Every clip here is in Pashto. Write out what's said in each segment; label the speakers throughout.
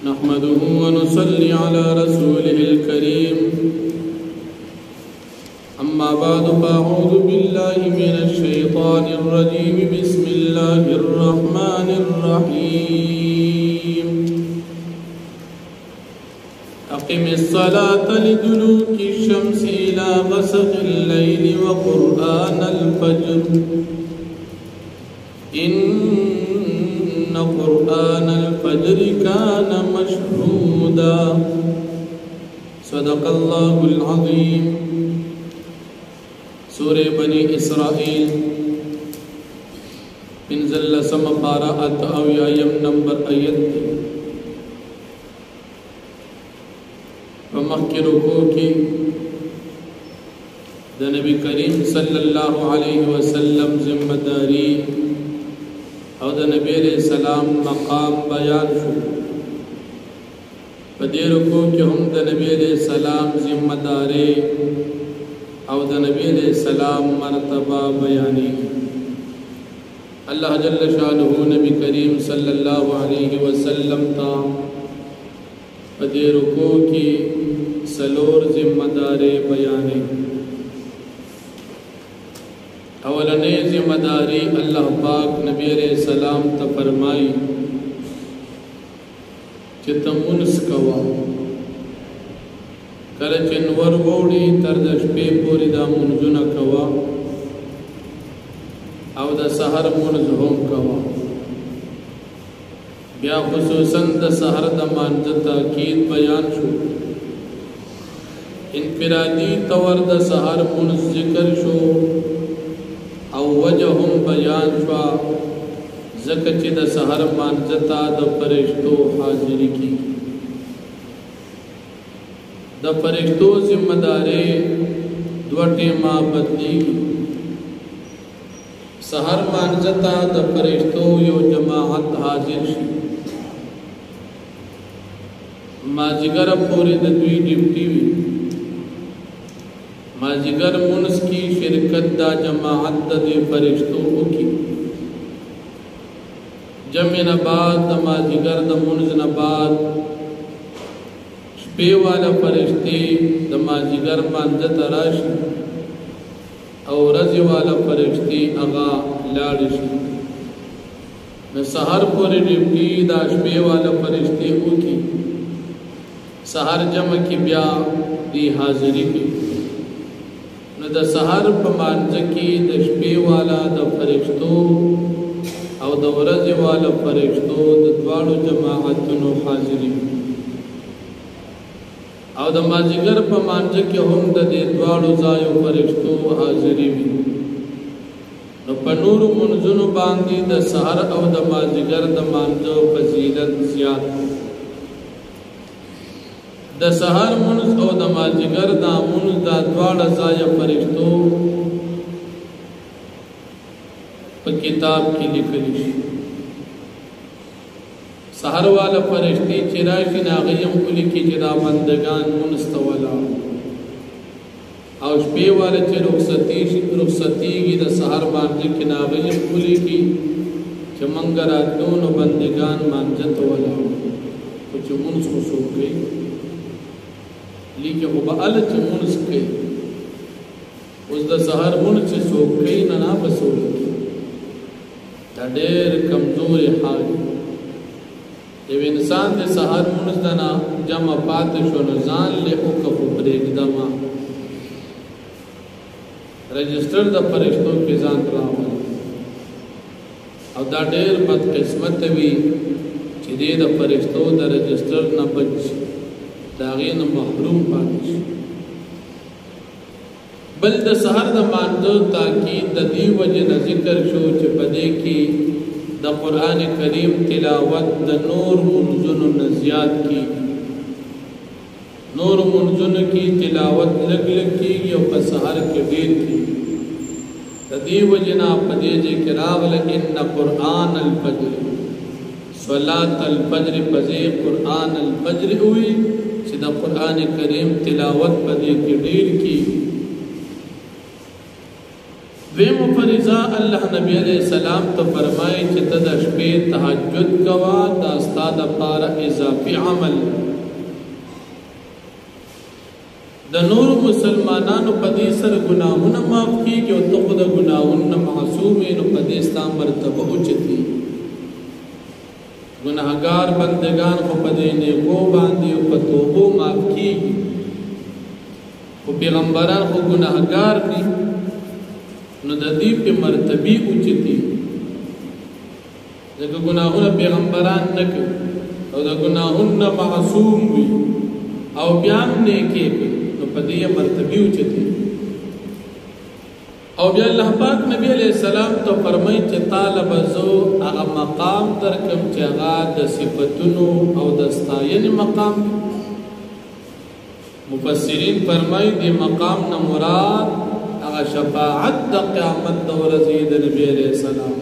Speaker 1: نحمده ونصلي على رسوله الكريم أما بعد فأعوذ بالله من الشيطان الرجيم بسم الله الرحمن الرحيم أقم الصلاة لدلوك الشمس إلى غسق الليل وقرآن الفجر إن قرآن الفجر كان مشهودا صدق الله العظيم سورة بني إسرائيل انزل سم پارا او یم نمبر آیت ومخی رکو کی دا نبی کریم صلی اللہ علیہ وسلم ذمہ داری او دا نبی علیہ السلام مقام بیان شو پدی رکو کی ہم دا نبی علیہ السلام ذمہ داری او دا نبی علیہ السلام مرتبہ بیانی اللہ جل شانہ نبی کریم صلی اللہ علیہ وسلم تا پدی رکو کی سلور ذمہ داری بیانی اولنے ذمہ داری اللہ پاک نبی علیہ السلام تا فرمائی چتا منس کوا کلچن ورغوڑی تردش پی پوری دا منزن کوا او دا سحر منز ہم کوا بیا خصوصاً دا سحر دا مانزتا کید بیان شو انفرادی طور دا سحر منز ذکر شو او وجہم بیان شوا زکچ دا سحر مانزتا دا فرشتو حاضری کی دا فرشتو ذمہ دارے دوٹے ماں بدلی سحر مانزتا دا فرشتو یو جماعت حاضر شی مازگر پوری دا دوی ڈیوٹی وی مازگر منس کی شرکت دا جماعت دا دی فرشتو کی جمع نباد دا مازگر دا منز نباد شپے والا فرشتے دا مازگر مانزت راشی او رضی والا فرشتے اغا لارشی سحر پوری ڈیوٹی دا شپے والا فرشتے کی سحر جمع کی بیا دی حاضری کی دا سحر پا مانزکی دا شپے والا دا فرشتو او دا ورز والا فرشتو دا دوارو جماعتنو حاضری او دا مازگر پا مانزکی ہم دا دی دوارو زایو فرشتو حاضری نو پا نور منزنو باندی دا سحر او دا مازگر دا مانزو فضیلت زیاد دا سحر منز او دا مازگر دا منز دا دوار زایو فرشتو پا کتاب کی لکلیش سحر والا فرشتی چراشی ناغیم کلی کی چرا بندگان منستولا او شپے والا چر رخصتی گی دا سحر بانجی کی ناغیم کلی کی چمنگرات دونو بندگان مانجت والا کچھ منس خسوک گئی لیکن وہ بأل چھ منس گئی اس دا سحر منس چھ سوک گئی ننا بسولی دا دیر کمزور حال جب انسان دے سحر منز دنا جمع پاتشو نزان لے اوکفو بریک دما رجسٹر دا فرشتو کی زان راول او دا دیر بد قسمت وی چی دے دا فرشتو دا رجسٹر نا بچ داغین محروم پاتش بل دا سحر دا ماندو تاکید دا دی وجہ نا ذکر شو چی پدے کی دا قرآن کریم تلاوت دا نور منزن نزیاد کی نور منزن کی تلاوت لگ لگ کی یو پسحر کے دیر کی دا دی وجنا پدے جے کراغ لگن قرآن الفجر صلاة الفجر پزے قرآن الفجر ہوئی چی دا قرآن کریم تلاوت پدے کی دیر کی دویم فریضه الله نبی علیہ السلام ته فرمایي چې ته د شپې تهجد کوه دا ستا دپاره اضافي عمل د نور مسلمانانو په دې سره ګناهونه معاف کېږي او ته خو د ګناهونو نه معصوم یې نو په دې ستا مرتبه اوچتي گناہگار بندگان خو په دې نیکو باندې او په توبو معاف کېږي خو پیغمبران خو گناہگار دي نو د دې په مرتبه اوچتي ځکه ګناهونه پیغمبران نه کوي او د ګناهونو معصوم وي او بیا نیکي کوي نو په دې مرتبه اوچتي او بیا الله پاک نبی علیہ السلام ته فرمایي چې طالب زو هغه مقام درکم چې هغه د صفاتونو او د ستاینې مقام مفسرین فرمایي د مقام نه مراد هغه شفاعت د قیامت د ورځې د نبی علیہ السلام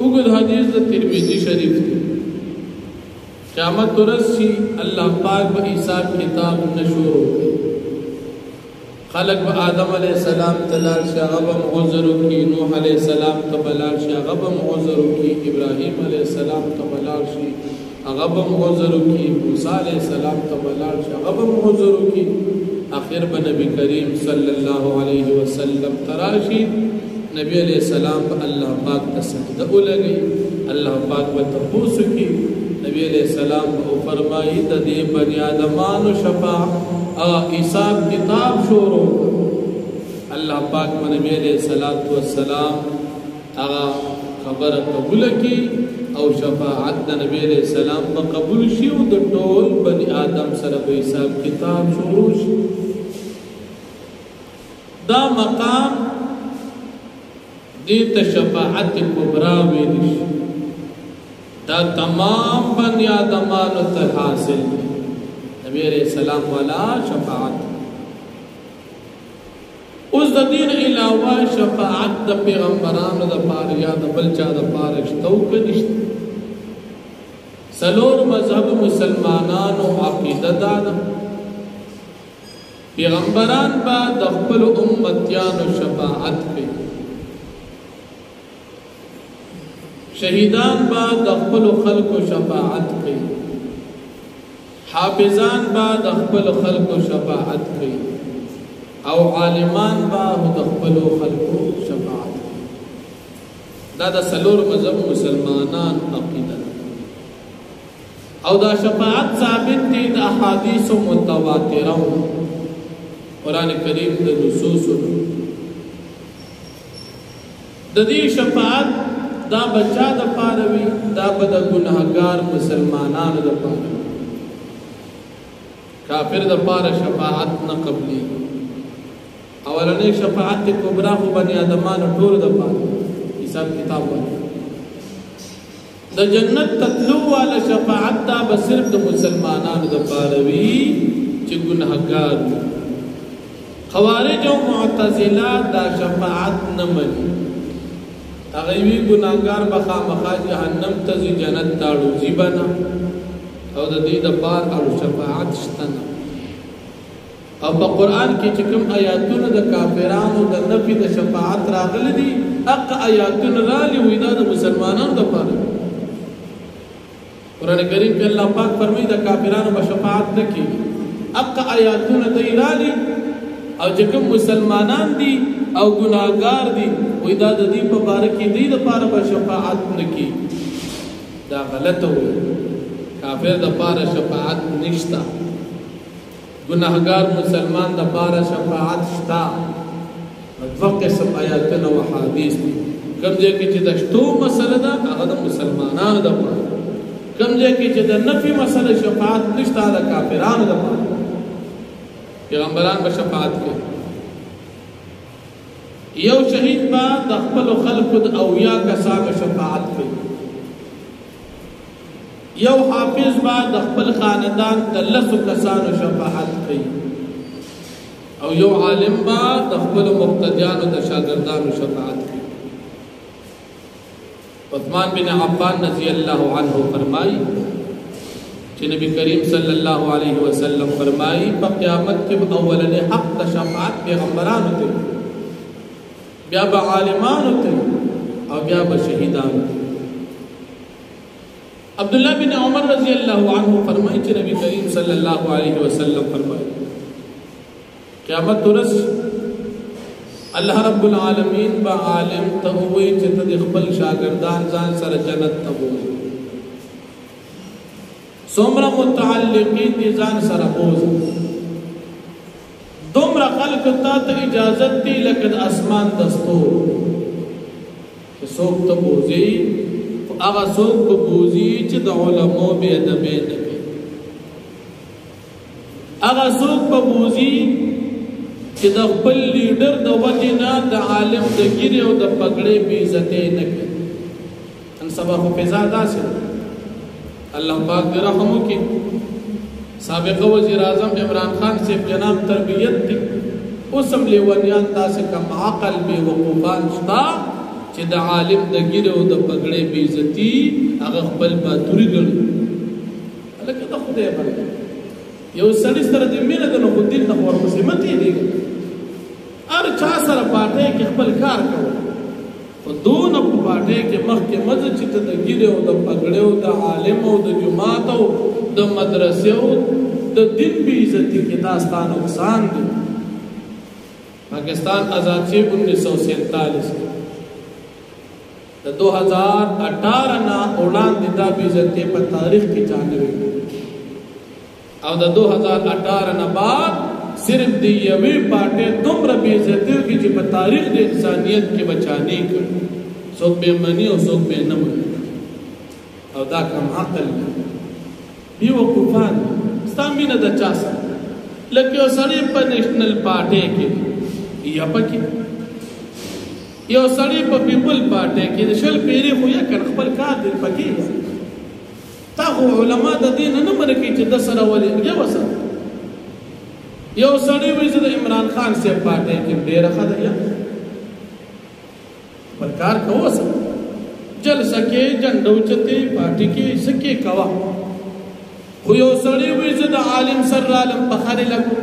Speaker 1: وګد حدیث د ترمذی شریف دی قیامت ورځ الله پاک به حساب کتاب نشور خلق با آدم علیہ السلام تلال شاغبم عذرو کی نوح علیہ السلام تبلال شاغبم عذرو کی ابراہیم علیہ السلام تبلال شاغبم عذرو کی موسیٰ علیہ السلام تبلال شاغبم عذرو کی آخر بنبی کریم صلی اللہ علیہ وسلم تراشی نبی علیہ السلام با اللہ پاک تسجدہ لگئی اللہ پاک با تپوس کی نبی علیہ السلام با فرمائی دا دی بنی آدمان و شفاع حساب کتاب شروع اللہ پاک من نبی علیہ السلام خبر قبول کی او شفاعت دا نبی علیہ السلام با قبول شی او دا ټول بنی آدم سره با حساب کتاب شروع شی دا مقام دیتا شفاعت کبرا ویدش دا تمام بنی آدمانو تا حاصل دی نبی علیہ السلام والا شفاعت اس دا دین علاوہ شفاعت دا پیغمبران دا پار یا دا بلچا دا پارشتو کنشت سلور مذہب مسلمانان و عقیدہ دادا پیغمبران با دخبل امتیان و شفاعت پہ شہیدان با دخبل خلق و شفاعت پہ حافظان با دخبل خلق و شفاعت پہ او عالمان با دخبل خلق و شفاعت پہ دا سلور مذہب مسلمانان عقیدہ او دا شفاعت ثابت دی دا احادیث متواترہ قرآن کریم دا نصوص دا دی شفاعت دا بچا دا پاروی دا بدا گناہگار مسلمانان دا پاروی کافر دا پارا شفاعت نا قبلی اولانی شفاعت کبرا خو بنی آدمان ټول دا پارا حساب کتاب والا دا جنت تطلو والا شفاعت دا بصرف دا مسلمانان دا پاروی چی گناہگار خوارج و معتزلہ دا شفاعت نمانی اغیوی گناہگار بخا مخا جہنم تزی جنت تاڑو زیبنا او دا دی دا پار اڑو شفاعت شتنا او پا قرآن کی چکم آیاتون دا کافران و دا نفی دا شفاعت راغل دی اق آیاتون رالی ہوئی دا مسلمانان دا پار قرآن کریم پہ اللہ پاک فرمائی دا کافران با شفاعت نکی اق آیاتون دا رالی او چکم مسلمانان دی او گناہگار دی وی دا دی پا بارکی دی دا پارا با شفاعت نکی دا غلط ہوئی کافر دا پارا شفاعت نشتا گناہگار مسلمان دا پارا شفاعت شتا دو قسم آیاتنا و حادیث دی کم جے کی چی دشتو مسئلہ دا اغدا مسلمانان دا پارا کم جے کی چی دا نفی مسئلہ شفاعت نشتا دا کافران دا پارا پیغمبران با شفاعت کے یو شہید با دخبل خلق اویا کسان شفاعت کے یو حافظ با دخبل خاندان دلس کسان شفاعت کے او یو عالم با دخبل مقتدیان و دشاگردان شفاعت کے عثمان بن عفان رضی اللہ عنہ فرمائی کہ نبی کریم صلی اللہ علیہ وسلم فرمائی پا قیامت کے اولن حق دا شفاعت پیغمبران ہوتے بیا به عالمانو ته او بیا به شهیدانو ته. عبداللہ بن عمر رضی اللہ عنہ فرمائے کہ نبی کریم صلی اللہ علیہ وسلم فرمائے قیامت ورځ اللہ رب العالمین با عالم ته وایي چې ته د خپل شاګردان ځان سره جنت ته بوځه. څومره متعلقین دي ځان سره بوځه. دومره خلق ته اجازت دی لکه د اسمان دستور چې څوک ته بوځي هغه څوک به بوځي چې د علماء بې ادبي نه کوي. هغه څوک به بوځي چې د خپل لیډر د وجې نه د عالم د ګیرې او د پګړې بې عزتي نه کوي. نن سبا خو فضا داسې ده. الله پاک دې رحم وکړي. سابقه وزیر اعظم عمران خان صاحب جناب تربیت دی. اوس هم لیونیان داسې کم عقل بې وقوفان شته چې د عالم د ګیرې او د پګړې بې عزتي هغه خپل باتوري ګڼي. هلکه د خدای باندې یو سړي سره د مینه ده نو خو دین نه خو ورپسې مه تېرېږه. هر چا سره پاټۍ کې خپل کار کوه خو دونه په پاټۍ کې مخکې مه ځه چې ته د ګیرې او د پګړې او د عالم او د جومات او د مدرسې او د دین بې عزتي کې دا ستا نقصان دی. پاکستان آزاد شوی 1947 کې د 2018 نه وړاندې دا بې عزتي په تاریخ کې چا نه وي او د 2018 نه بعد صرف د یوې پارټۍ دومره بې عزتي وکړي چې په تاریخ د انسانیت کې به چا نه کړي. څوک به یې مني او څوک به یې نه مني او دا کم عقل دی. بې وقوفان ستا مینه د چا سره لکه یو سړی په نیشنل پارټۍ کې یا پکې یو سړی په پیپل پارټۍ کې د شل پیرې خو یې کړ خپل کار دی پکې تا خو علما د دین نه منې کوي چې د سره ولې یو سره یو سړی وایي زه د عمران خان صاحب پارټۍ کې ډېره ښه ده یا خپل کار کوه سره جلسه کې جنډه اوچتې پارټي کې څه کې کوه خو یو سړی وایي زه د عالم سر رالم په خرې لګو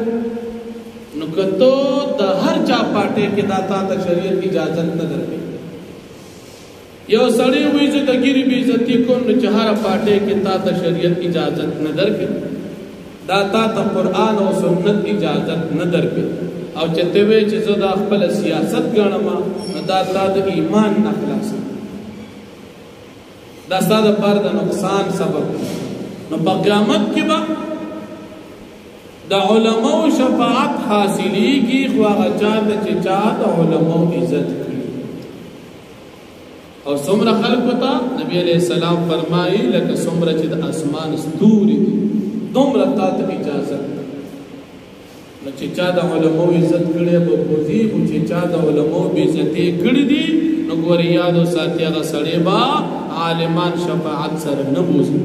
Speaker 1: نو که ته د هر چا پارټۍ کې دا تا ته شریعت اجازت نه درکوي. یو سړی وایي زه د ګیرې بې عزتي کوم نو چې هره پارټۍ کې تا ته شریعت اجازت نه درکوي. دا تا ته قرآن او سنت اجازت نه درکوي او چې ته وایې چې زه دا خپله سیاست ګڼم نو دا تا د ایمان نه خلاصوي. دا ستا دپاره د نقصان سبب دی. نو په قیامت کې به د علماء شفاعت حاصلېږي خو هغه چا ته چې چا د علماء عزت کړي. او څومره خلکو ته نبی علیہ السلام فرمایي لکه څومره چې د اسمان ستوري دي دومره تا ته اجازت ده. نو چې چا د علماء عزت کړی به بوځي خو چې چا د علماء بې عزتي کړي دي نو ګورې یاد وساتي هغه سړی به عالمان شفاعت سره نه بوځي.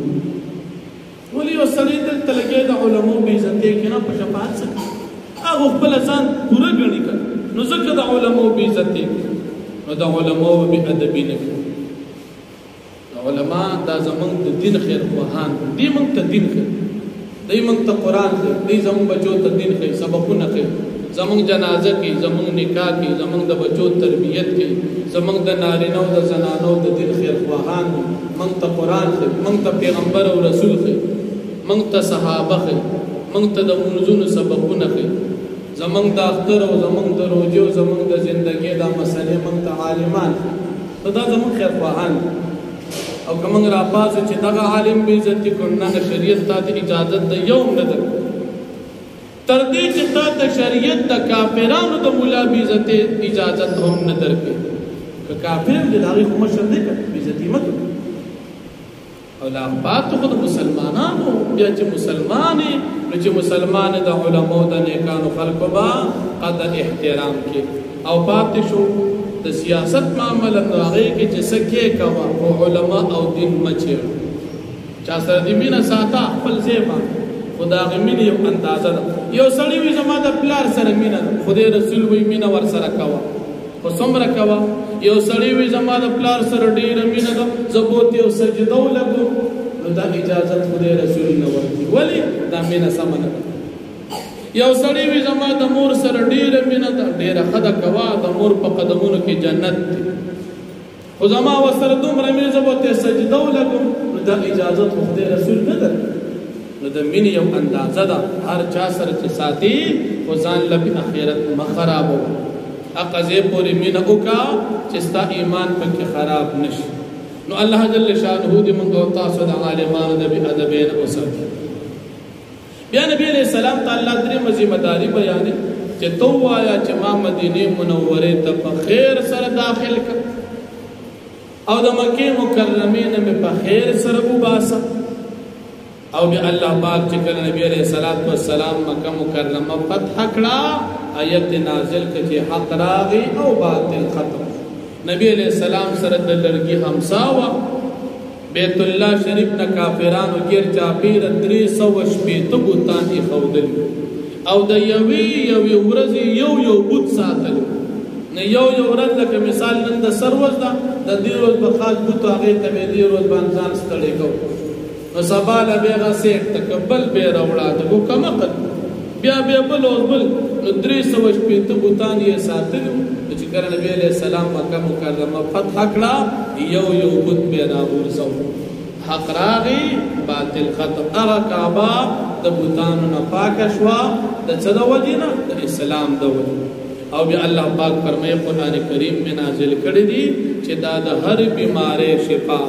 Speaker 1: ولی یو سړی دلته لګیا د علماء بې عزتۍ کې نه په شفاعت څه کوي هغه خپله ځان پوره ګڼي که نو ځکه د علماء بې عزتۍ کوي نو د علماء به بې ادبي نه کوي. د علما دا زموږ د دین خیر خواهان دي موږ ته دین ښیي دی موږ ته قرآن ښیي دی زموږ بچو ته دین ښیي سبقونه ښیي زموږ جنازه کوي زموږ نکاح کوي زموږ د بچو تربیت کوي زموږ د نارینهو د زنانو د دین خیر خواهان دي. موږ ته قرآن ښیي موږ ته پیغمبر او رسول ښیي موږ ته صحابه ښیي موږ ته د مونځونو سبقونه ښیي زموږ د اختر او زموږ د روژې او زموږ د زندګۍ دا مسلې موږ ته عالمان نو دا زموږ خیر خواهان دي. او که موږ راپاڅو چې دغه عالم بې عزتي کړو نه شریعت تا ته اجازت د یو نه درکړو تر دې چې تا ته شریعت د کافرانو د ملا بې عزتۍ اجازت هم نه درکړي. که کافر دی د هغې خو مشر دی که بې عزتي مه کوي او لا پات خو د مسلمانانو بیا چې مسلمان نو چې مسلمان د علماء د نیکانو خلکو به قدر احترام کې او پاتې شو د سیاست معامله نو هغې کې چې څه کې کوه خو علما او دین مه چېړه. چا سره دې مینه ساته خپل ځای باندې خو د هغې مینې یو اندازه ده. یو سړی وي زما د پلار سره مینه ده خدای رسول وایي مینه ورسره کوه خو څومره کوه. یو سړی وي زما د پلار سره ډېره مینه ده زه بوت یو سجده ولګو نو دا اجازت خدای رسول نه ورکوي ولې دا مینه سمه نه ده. یو سړی وي زما د مور سره ډېره مینه ده ډېره ښه ده کوه د مور په قدمونو کې جنت دی خو زما ورسره دومره مینه زه به ورته سجده ولګم نو دا اجازت خو خدای رسول نه در نو د مینې یو اندازه ده هر چا سره چې ساتي خو ځان له په آخرت مه خرابوه هغه ځای پورې مینه وکړه چې ستا ایمان پکې خراب نشي نو الله جل شانه دې موږ او تاسو د عالمانو د بې ادبۍ نه وساتي بیا نبی علیہ السلام ته الله درې ذمہ داری بیانې چې تو وایا چې ما مدینه منورې ته په خیر سره داخل کړ او د مکه مکرمه نه په خیر سره وباسه او بیا الله پاک چې کله نبی علیہ السلام مکه مکرمه فتح کړه آیت نازل کړي حق راغی او باطل ختم نبی علیہ السلام سره د لړګي همساوه بیت الله شریف نه کافرانو غیر چاپیر 380 بوتان یې خودل او د یوې ورځې یو بوت ساتل نه یو ورځ لکه مثال نن د سروز ده د دې ورځ په خاص بوت هغه ته دې ورځ باندې ځان ستړي کو نو سبا له بیغه سیټ تکبل به راوړا ته کو کما قد بیا بل نو 380 بوتان یې ساتل چې کله نبی علیہ السلام مکه مکرمه فتح کړه یو بت به راوړسو حق راغی باطل ختم هغه کعبه د بوتانو نه پاک شوا د څه د وجنه د اسلام د وجنه او بیا الله پاک فرمایي قران کریم میں نازل کړی دی چې دا د هر بیماری شفا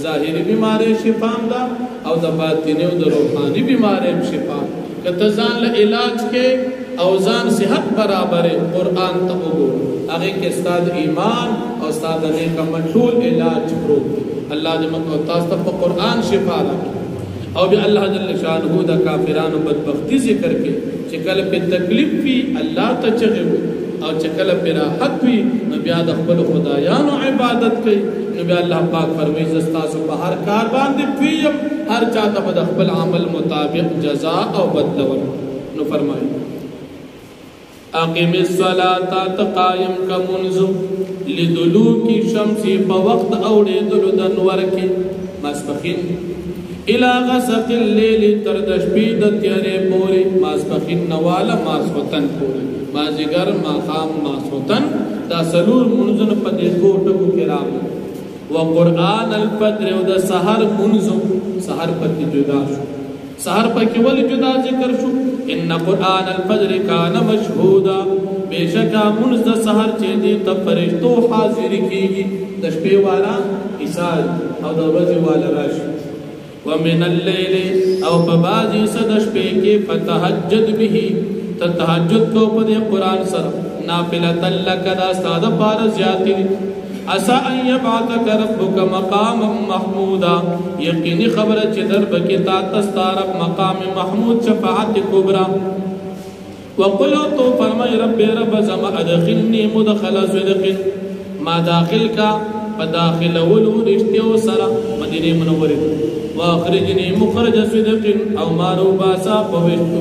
Speaker 1: ظاهری بیماری شفا ده او د باطنی او د روحاني بیماری شفا کته ځان له علاج کې او ځان صحت برابر قرآن ته وګورئ هغه کې استاد ایمان او استاد نیک منشور علاج پروت الله دې موږ تاسو ته په قرآن شفا راکړي او بیا الله جل شانه د کافرانو بدبختی ذکر کې چې کله په تکلیف وي الله ته چغې او چې کله په راحت وي نو بیا د خپل خدایانو عبادت کوي نو بیا الله پاک فرمایي زستاسو په هر کار باندې پیم هر چاته په خپل عمل مطابق جزاء او بدله ورکړي نو فرمایي اقیم الصلاة تقایم کا منزو لدلوک شمسی پا وقت اوڑے دلو دنور کی ماسپخین الى غسق اللیل تردش بید تیارے پوری ماسپخین نوالا ماسوتن پوری مازگر ماخام ماسوتن دا سلور منزن پا دیکھو ٹکو کرام وقرآن الفجر و دا سحر منزو سحر پتی جدا شو سحر پاکی ولی جدا ذکر شو ان قرآن الفجر کان مشہودا بے شکا منز دا سحر چیدی تب فرشتو حاضر کیگی دشپے والا حساج او دا وزی والا راشی ومن اللیل او پبازی صدشپے کے فتحجد بھی تتحجد کو پدے قرآن سر نافلتا لکا دا استاد پار زیادی اسا ان یبعثک ربک مقاما محمودا یقینی خبر چه در بکی تا تستارب مقام محمود شفاعت کبرا وقلو تو فرمائی رب زم ادخلنی مدخل صدق ما داخل کا فداخل ولو رشتیو سرا مدینی منوری واخرجنی مخرج صدق او مارو باسا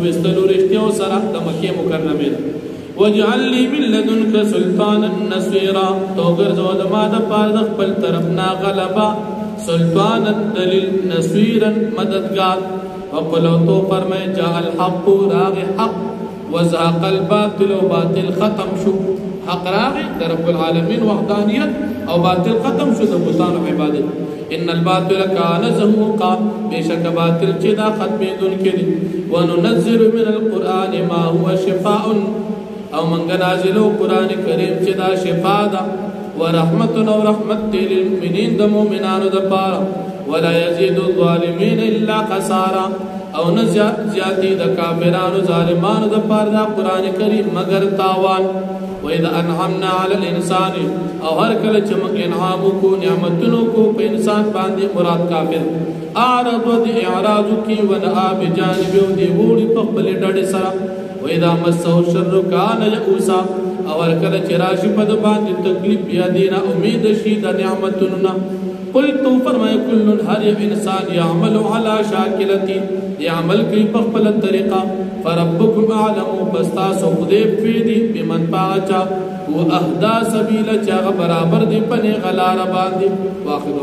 Speaker 1: وستلو رشتیو سرا دمکی مکرمین وجعل لي من لدنك سلطانا نصيرا توغر زود ما د پاره د خپل طرفنا غلبا سلطانا دلیل نصيرا مددگار وقلو تو فرمائے جاء الحق راغ حق وزهق الباطل باطل ختم شو حق راغ رب العالمین وحدانیت او باطل ختم شو د بوتان عبادت ان الباطل كان زهوقا بشك باطل چدا ختم دن کړي وننزل من القران ما هو شفاء او منگا نازلو قرآن کریم چه دا شفا دا ورحمتنا و رحمت دی للمؤمنین دا مومنانو دا پارا ولا یزید الظالمین الا خسارا او نزیادی دا کافرانو ظالمانو دا پارا دا قرآن کریم مگر تاوان وَإِذَا أَنْعَمْنَا عَلَى الْإِنسَانِ او ہر کل چمک انعامو کو نعمتنو کو پہ انسان باندے مراد کافر آرد و دی اعراضو کی ونعا بجانبیو دی ووڑی پخبلی ڈڑی سرا وَإِذَا مَسَّهُ الشَّرُّ كَانَ يَئُوسًا اور کل چراش پد باندې تکلیف یا دینا امید شید نعمتنا قلت فرمائے کل ہر انسان یعمل علی شاکلتی یعمل کی پخپل طریقہ فربکم اعلم بستاس خدیب فیدی بمن پاچا و اہدا سبیل چاغ برابر دی پنے غلار باندی واخر